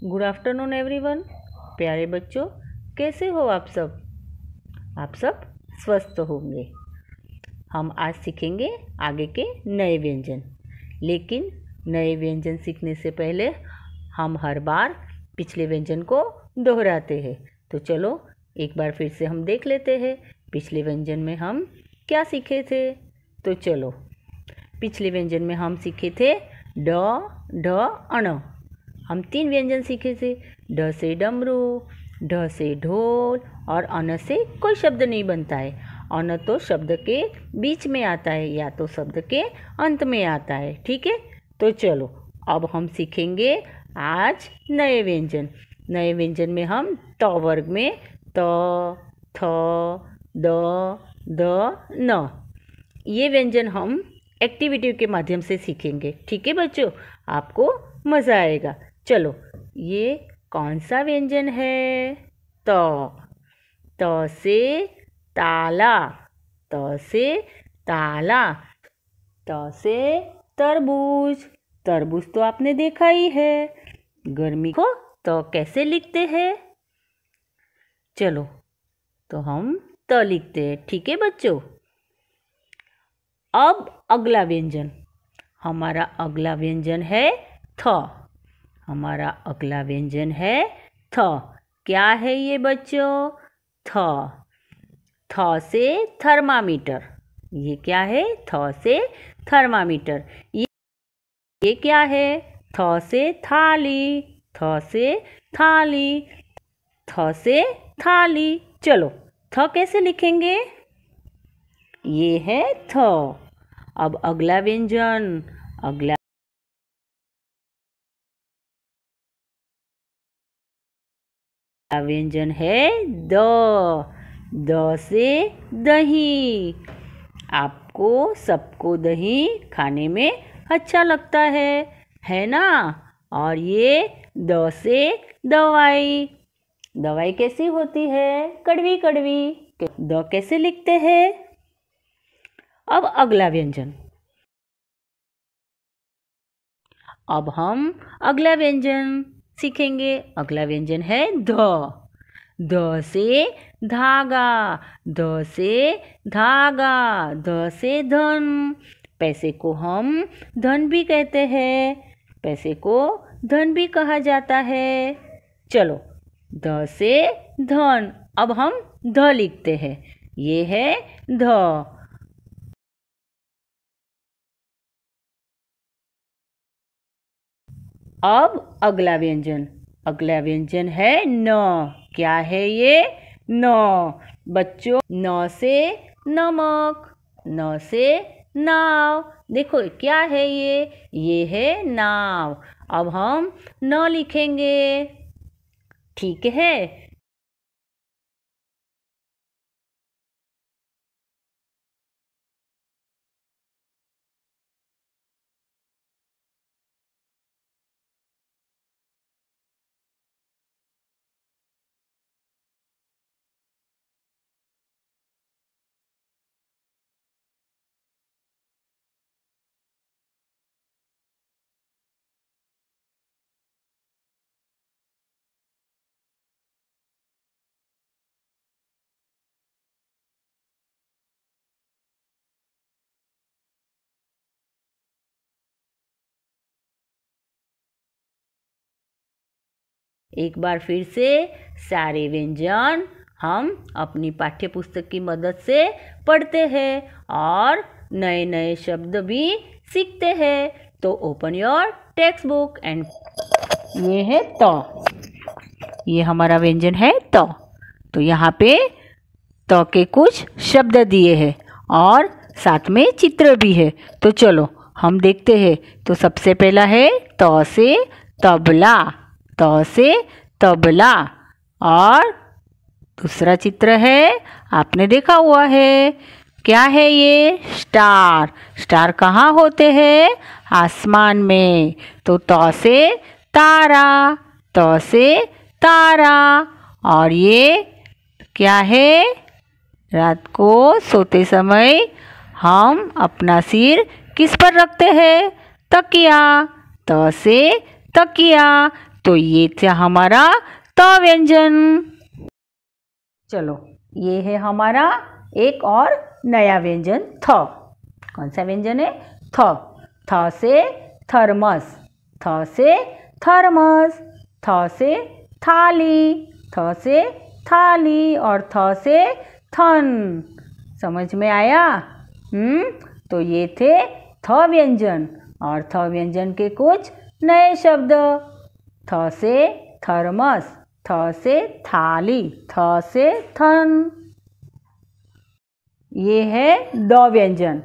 Good afternoon everyone. प्यारे बच्चों, कैसे हो आप सब? आप सब स्वस्थ होंगे। हम आज सीखेंगे आगे के नए व्यंजन। लेकिन नए व्यंजन सीखने से पहले हम हर बार पिछले व्यंजन को दोहराते हैं। तो चलो एक बार फिर से हम देख लेते हैं पिछले व्यंजन में हम क्या सीखे थे। तो चलो, पिछले व्यंजन में हम सीखे थे ड, ढ, अण। हम 3 व्यंजन सीखे थे। ड से डमरू, ढ से ढोल और अन से कोई शब्द नहीं बनता है। अन तो शब्द के बीच में आता है या तो शब्द के अंत में आता है। ठीक है, तो चलो अब हम सीखेंगे आज नए व्यंजन। नए व्यंजन में हम त वर्ग में त, थ, द, न, ये व्यंजन हम एक्टिविटी के माध्यम से सीखेंगे। ठीक है बच्चों, आपको मज़ा आएगा। चलो, ये कौन सा व्यंजन है? त। त से ताला, त से ताला। त से तरबूज, तरबूज तो आपने देखा ही है। गर्मी को तो कैसे लिखते हैं? चलो, तो हम त लिखते हैं। ठीक है बच्चों। अब अगला व्यंजन, हमारा अगला व्यंजन है थ। हमारा अगला व्यंजन है थ। क्या है ये बच्चों? थ। थ से थर्मामीटर। ये क्या है? थ से थर्मामीटर। ये क्या है? थ से थाली, थ से थाली, थ से थाली। चलो, थ कैसे लिखेंगे? ये है थ। अब अगला व्यंजन, अगला व्यंजन है द। द से दही। आपको सबको दही खाने में अच्छा लगता है ना? और ये द से दवाई। दवाई कैसी होती है? कड़वी कड़वी। द कैसे लिखते हैं? अब अगला व्यंजन, अब हम अगला व्यंजन सीखेंगे। अगला व्यंजन है ध। ध से धागा, ध से धागा, ध से धन। पैसे को हम धन भी कहते हैं, पैसे को धन भी कहा जाता है। चलो, ध से धन। अब हम ध लिखते हैं। ये है ध। अब अगला व्यंजन, अगला व्यंजन है न। क्या है ये? न। बच्चों, न से नमक, न से नाव। देखो क्या है ये है नाव। अब हम न लिखेंगे। ठीक है। एक बार फिर से सारे व्यंजन हम अपनी पाठ्य पुस्तक की मदद से पढ़ते हैं और नए नए शब्द भी सीखते हैं। तो open your text book and ये है त। ये हमारा व्यंजन है त। तो यहाँ पे त के कुछ शब्द दिए हैं और साथ में चित्र भी है। तो चलो हम देखते हैं। तो सबसे पहला है त से तबला, त से तबला। और दूसरा चित्र है, आपने देखा हुआ है। क्या है ये? स्टार। स्टार कहाँ होते हैं? आसमान में। तो त से तारा, त से तारा। और ये क्या है? रात को सोते समय हम अपना सिर किस पर रखते हैं? तकिया। त से तकिया। तो ये था हमारा त व्यंजन। चलो ये है हमारा एक और नया व्यंजन थ। कौन सा व्यंजन है? थ। थ से थर्मस, थ से थर्मस, थ से थाली, थ से थाली और थ से थन। समझ में आया? तो ये थे थ व्यंजन। और थ व्यंजन के कुछ नए शब्द। थ से थर्मस, थ से थाली, थ से थन। ये है द व्यंजन।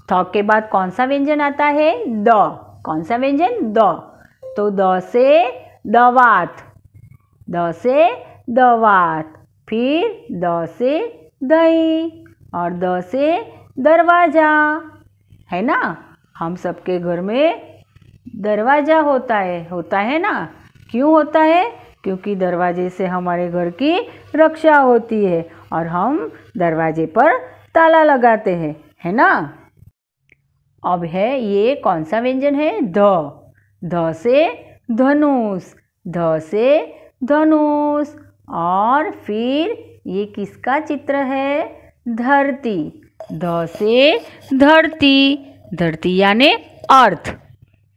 थ के बाद कौन सा व्यंजन आता है? द। कौन सा व्यंजन? द। तो द से दवात, द से दवात, फिर द से दही और द से दरवाजा। है ना? हम सबके घर में दरवाजा होता है ना? क्यों होता है? क्योंकि दरवाजे से हमारे घर की रक्षा होती है और हम दरवाजे पर ताला लगाते हैं, है ना? अब है ये कौन सा व्यंजन है? ध। ध से धनुष, ध से धनुष और फिर ये किसका चित्र है? धरती। ध से धरती, धरती यानी अर्थ,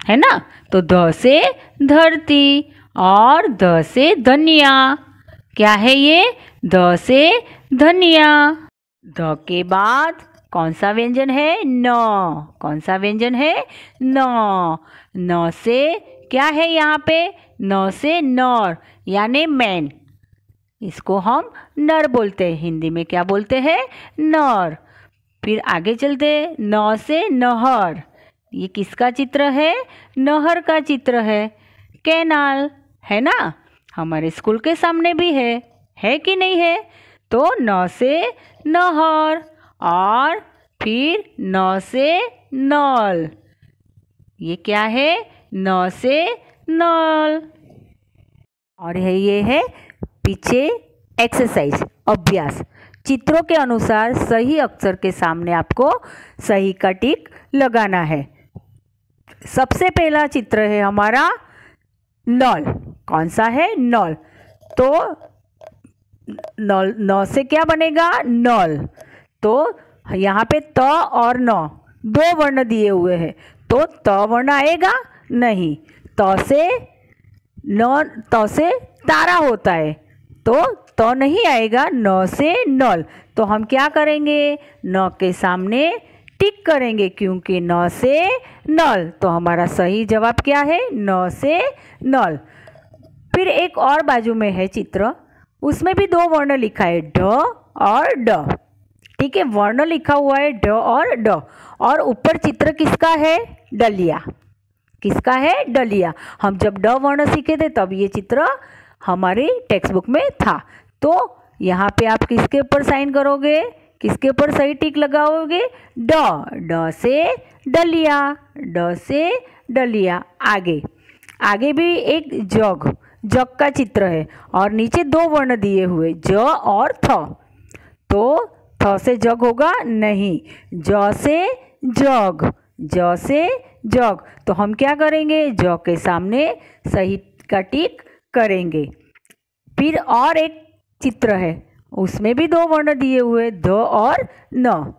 है ना? तो ध से धरती और ध से धनिया। क्या है ये? ध से धनिया। ध के बाद कौन सा व्यंजन है? न। कौन सा व्यंजन है? न। न से क्या है यहाँ पे? न से नर यानी मैन। इसको हम नर बोलते हैं, हिंदी में क्या बोलते हैं? नर। फिर आगे चलते, न से नहर। ये किसका चित्र है? नहर का चित्र है, कैनाल, है ना? हमारे स्कूल के सामने भी है कि नहीं है? तो न से नहर और फिर न से नल। ये क्या है? न से नल। और ये है पीछे एक्सरसाइज, अभ्यास। चित्रों के अनुसार सही अक्षर के सामने आपको सही का टिक लगाना है। सबसे पहला चित्र है हमारा नल। कौन सा है? नल। तो नल, न से क्या बनेगा? नल। तो यहाँ पे त और न दो वर्ण दिए हुए हैं, तो त वर्ण आएगा नहीं। त से तारा होता है, तो त नहीं आएगा। न से नल। तो हम क्या करेंगे? न के सामने टिक करेंगे, क्योंकि न से नल। तो हमारा सही जवाब क्या है? न से नल। फिर एक और बाजू में है चित्र, उसमें भी दो वर्ण लिखा है, ढ और ड। ठीक है, वर्ण लिखा हुआ है ढ और ड। और ऊपर चित्र किसका है? डलिया। किसका है? डलिया। हम जब ड वर्ण सीखे थे तब ये चित्र हमारी टेक्स्ट बुक में था। तो यहाँ पे आप किसके ऊपर साइन करोगे? किसके ऊपर सही टिक लगाओगे? ड। ड से डलिया, ड से डलिया। आगे भी एक जग का चित्र है और नीचे दो वर्ण दिए हुए, ज और थ। तो थ से जग होगा नहीं, ज से जग, ज से जग। तो हम क्या करेंगे? ज के सामने सही का टिक करेंगे। फिर और एक चित्र है, उसमें भी दो वर्ण दिए हुए, ध और न,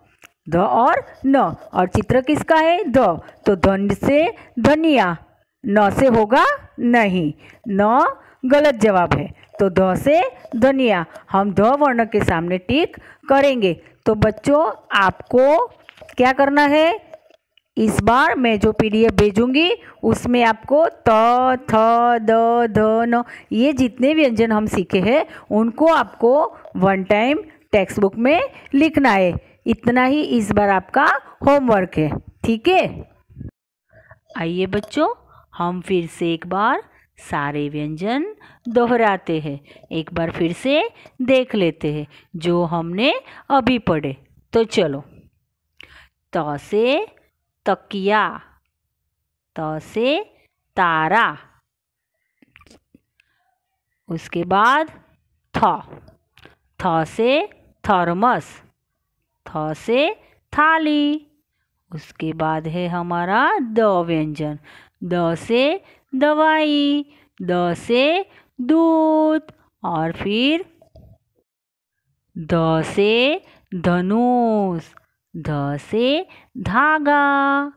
ध और न। और चित्र किसका है? ध। तो धन से धनिया, न से होगा नहीं, न गलत जवाब है। तो ध से धनिया, हम ध वर्ण के सामने टिक करेंगे। तो बच्चों आपको क्या करना है? इस बार मैं जो पीडीएफ भेजूंगी उसमें आपको त, थ, द, ध, न ये जितने व्यंजन हम सीखे हैं उनको आपको वन टाइम टेक्स्ट बुक में लिखना है। इतना ही इस बार आपका होमवर्क है, ठीक है? आइए बच्चों, हम फिर से एक बार सारे व्यंजन दोहराते हैं। एक बार फिर से देख लेते हैं जो हमने अभी पढ़े। तो चलो, त से तकिया, त से तारा, उसके बाद थ से थर्मस, थ से थाली, उसके बाद है हमारा द व्यंजन, द से दवाई, द से दूध, और फिर ध से धनुष, ध से धागा,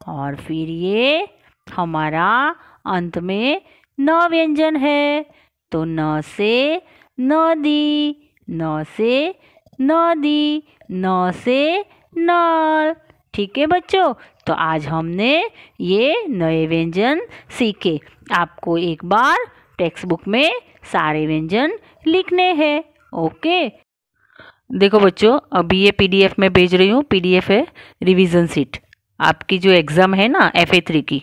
और फिर ये हमारा अंत में न व्यंजन है, तो न से नदी, न से नदी, न से नल। ठीक है बच्चों, तो आज हमने ये नए व्यंजन सीखे। आपको एक बार टेक्स्ट बुक में सारे व्यंजन लिखने हैं। ओके, देखो बच्चों, अभी ये पीडीएफ में भेज रही हूँ। पीडीएफ है रिवीजन सीट, आपकी जो एग्ज़ाम है ना FA3 की,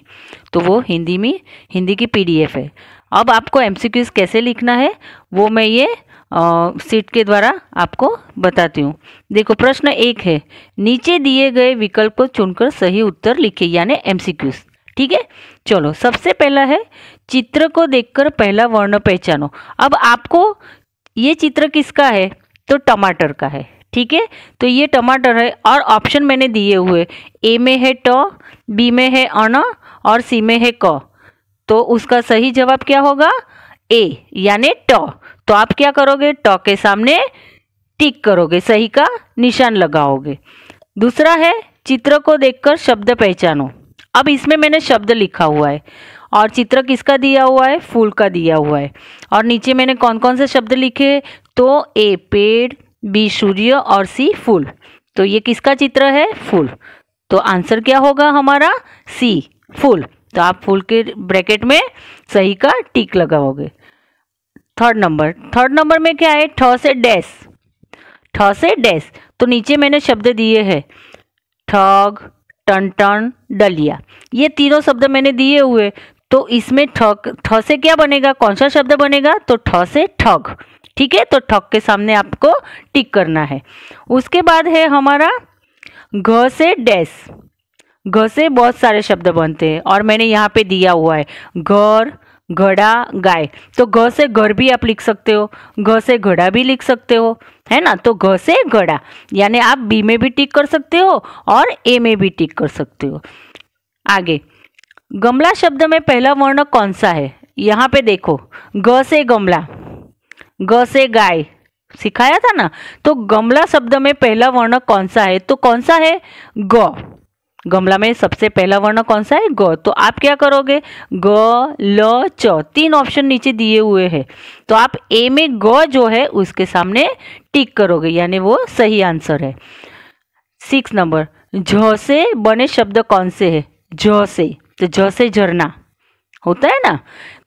तो वो हिंदी की पीडीएफ है। अब आपको एमसीक्यूज कैसे लिखना है वो मैं ये सीट के द्वारा आपको बताती हूँ। देखो, प्रश्न 1 है, नीचे दिए गए विकल्प को चुनकर सही उत्तर लिखिए, यानी एमसीक्यूज। ठीक है, चलो सबसे पहला है, चित्र को देखकर पहला वर्ण पहचानो। अब आपको ये चित्र किसका है, तो टमाटर का है। ठीक है, तो ये टमाटर है और ऑप्शन मैंने दिए हुए, ए में है ट, बी में है अण और सी में है क। तो उसका सही जवाब क्या होगा, ए यानी ट। तो आप क्या करोगे, ट के सामने टिक करोगे, सही का निशान लगाओगे। दूसरा है, चित्र को देखकर शब्द पहचानो। अब इसमें मैंने शब्द लिखा हुआ है और चित्र किसका दिया हुआ है, फूल का दिया हुआ है। और नीचे मैंने कौन कौन से शब्द लिखे, तो ए पेड़, बी सूर्य और सी फूल। तो ये किसका चित्र है, फूल। तो आंसर क्या होगा हमारा, सी फूल। तो आप फूल के ब्रैकेट में सही का टिक लगाओगे। थर्ड नंबर में क्या है, ठ से डैश, ठ से डैश। तो नीचे मैंने शब्द दिए हैं, ठग, टन, डलिया, ये तीनों शब्द मैंने दिए हुए। तो इसमें ठ से क्या बनेगा, कौन सा शब्द बनेगा, तो ठ से ठग। ठीक है, तो ठग के सामने आपको टिक करना है। उसके बाद है हमारा घ से डैश। घ से बहुत सारे शब्द बनते हैं और मैंने यहाँ पे दिया हुआ है घर, घड़ा, गाय। तो घ से घर भी आप लिख सकते हो, घ से घड़ा भी लिख सकते हो, है ना। तो घ से घड़ा, यानी आप बी में भी टिक कर सकते हो और ए में भी टिक कर सकते हो। आगे, गमला शब्द में पहला वर्ण कौन सा है, यहाँ पे देखो, ग से गमला, ग से गाय सिखाया था ना। तो गमला शब्द में पहला वर्ण कौन सा है, तो कौन सा है, ग। गमला में सबसे पहला वर्ण कौन सा है, ग। तो आप क्या करोगे, ग, ल, च, तीन ऑप्शन नीचे दिए हुए हैं। तो आप ए में ग जो है उसके सामने टिक करोगे, यानी वो सही आंसर है। 6 नंबर, झ से बने शब्द कौन से है, झ से, तो झ से झरना होता है ना।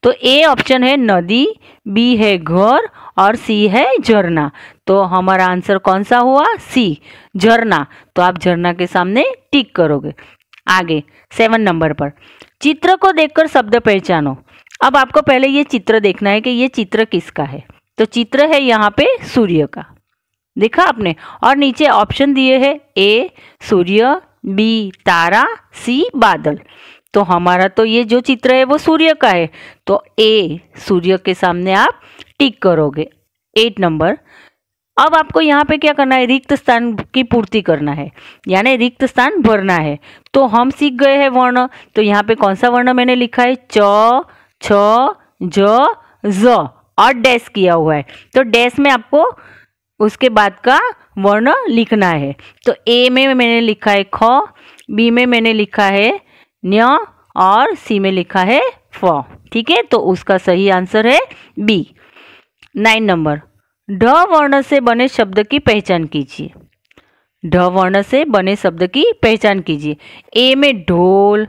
तो ए ऑप्शन है नदी, बी है घर और सी है झरना। तो हमारा आंसर कौन सा हुआ, सी झरना। तो आप झरना के सामने टिक करोगे। आगे 7 नंबर पर, चित्र को देखकर शब्द पहचानो। अब आपको पहले ये चित्र देखना है कि ये चित्र किसका है। तो चित्र है यहाँ पे सूर्य का, देखा आपने। और नीचे ऑप्शन दिए हैं, ए सूर्य, बी तारा, सी बादल। तो हमारा तो ये जो चित्र है वो सूर्य का है, तो ए सूर्य के सामने आप टिक करोगे। 8 नंबर, अब आपको यहाँ पे क्या करना है, रिक्त स्थान की पूर्ति करना है, यानी रिक्त स्थान भरना है। तो हम सीख गए हैं वर्ण। तो यहाँ पे कौन सा वर्ण मैंने लिखा है, च, छ, ज, ज और डैश किया हुआ है। तो डैश में आपको उसके बाद का वर्ण लिखना है। तो ए में मैंने लिखा है ख, बी में मैंने लिखा है न्य और सी में लिखा है फ। ठीक है, तो उसका सही आंसर है बी। 9 नंबर, ढ वर्ण से बने शब्द की पहचान कीजिए। ढ वर्ण से बने शब्द की पहचान कीजिए। ए में ढोल,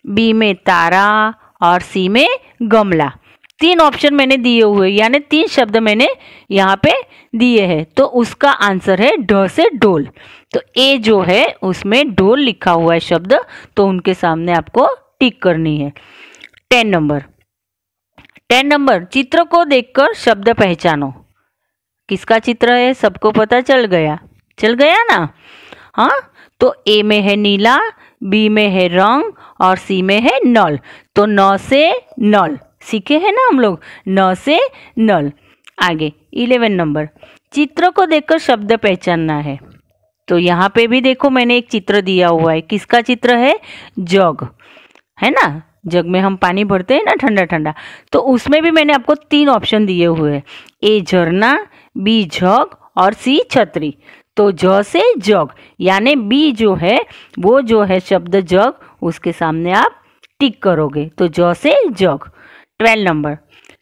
बी में तारा और सी में गमला। 3 ऑप्शन मैंने दिए हुए, यानी 3 शब्द मैंने यहाँ पे दिए हैं। तो उसका आंसर है ढ से ढोल। तो ए जो है उसमें ढोल लिखा हुआ है शब्द, तो उनके सामने आपको टिक करनी है। 10 नंबर, चित्र को देखकर शब्द पहचानो। किसका चित्र है, सबको पता चल गया ना। हाँ, तो ए में है नीला, बी में है रंग और सी में है नल। तो न से नल सीखे हैं ना हम लोग, न से नल। आगे 11 नंबर, चित्र को देखकर शब्द पहचानना है। तो यहाँ पे भी देखो मैंने एक चित्र दिया हुआ है, किसका चित्र है, जग, है ना। जग में हम पानी भरते हैं ना ठंडा ठंडा, तो उसमें भी मैंने आपको 3 ऑप्शन दिए हुए हैं, ए झरना, बी जग और सी छतरी। तो ज से जग यानी बी जो है वो जो है शब्द जग, उसके सामने आप टिक करोगे, तो ज से जग। 12 नंबर,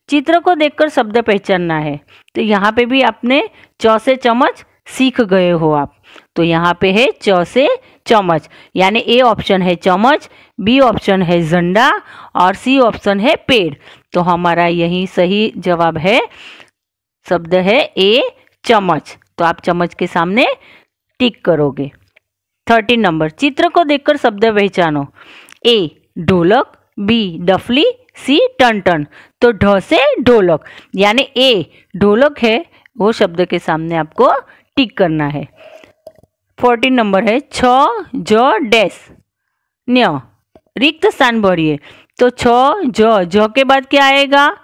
चित्र को देखकर शब्द पहचानना है। तो यहाँ पे भी आपने च से चम्मच सीख गए हो आप। तो यहाँ पे है च से चम्मच, यानी ए ऑप्शन है चम्मच, बी ऑप्शन है झंडा और सी ऑप्शन है पेड़। तो हमारा यही सही जवाब है, शब्द है ए चम्मच। तो आप चम्मच के सामने टिक करोगे। 13 नंबर, चित्र को देखकर शब्द पहचानो। ए ढोलक, बी डफली, सी टन टन। तो ढ से ढोलक यानी ए ढोलक है, वो शब्द के सामने आपको टिक करना है। 14 नंबर है छ ज डैश न्य, रिक्त स्थान भरिए। तो छ ज के बाद क्या आएगा,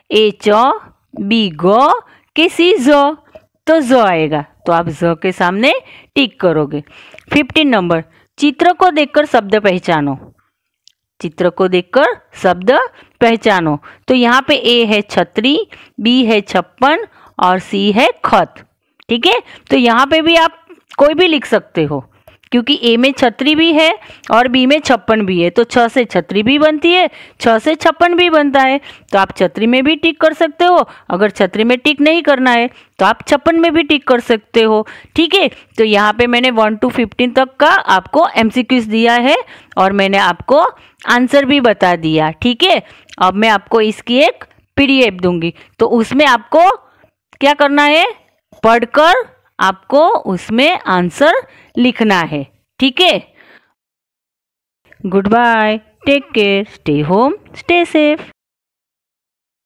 ए च, बी ग के सी ज, तो ज आएगा। तो आप ज के सामने टिक करोगे। 15 नंबर, चित्र को देखकर शब्द पहचानो। चित्र को देखकर शब्द पहचानो। तो यहाँ पे ए है छतरी, बी है छप्पन और सी है खत। ठीक है, तो यहाँ पे भी आप कोई भी लिख सकते हो, क्योंकि ए में छतरी भी है और बी में छप्पन भी है। तो छ से छतरी भी बनती है, छ से छप्पन भी बनता है। तो आप छतरी में भी टिक कर सकते हो, अगर छतरी में टिक नहीं करना है तो आप छप्पन में भी टिक कर सकते हो। ठीक है, तो यहाँ पे मैंने 1 to 15 तक का आपको MCQs दिया है और मैंने आपको आंसर भी बता दिया। ठीक है, अब मैं आपको इसकी एक PDF दूंगी, तो उसमें आपको क्या करना है, पढ़कर आपको उसमें आंसर लिखना है। ठीक है, good bye, take care, stay home, stay safe.